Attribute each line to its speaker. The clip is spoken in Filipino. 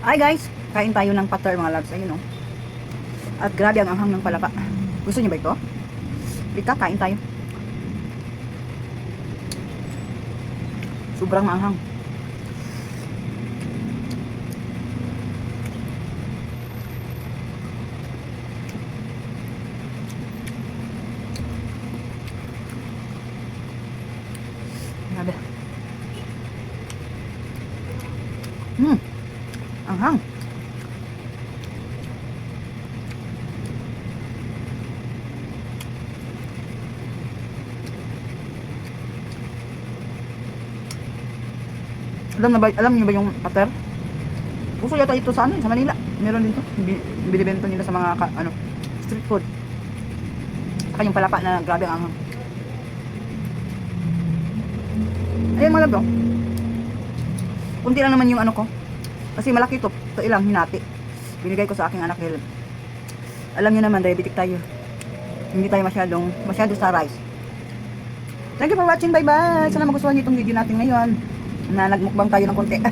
Speaker 1: Hi guys, kain tayo ng pater mga loves. Ayun oh. At grabe ang anghang ng palaka. Gusto niyo ba ito? Lika, kain tayo. Sobrang maanghang. Grabe. Anghang. Alam niyo ba yung pater? Uso yata ito sa sa Manila. Meron dito. Binibenta nila sa mga street food. Saka yung palaka na grabe ang anghang. Ayun mga labo. Kunti lang naman yung ko. Kasi malaki ito. Ito ilang hinati. Binigay ko sa aking anak dahil alam niyo naman diabetic tayo. Hindi tayo masyado sa rice. Thank you for watching. Bye bye. Sana magustuhan niyo itong video natin ngayon. Na nagmukbang tayo ng konti.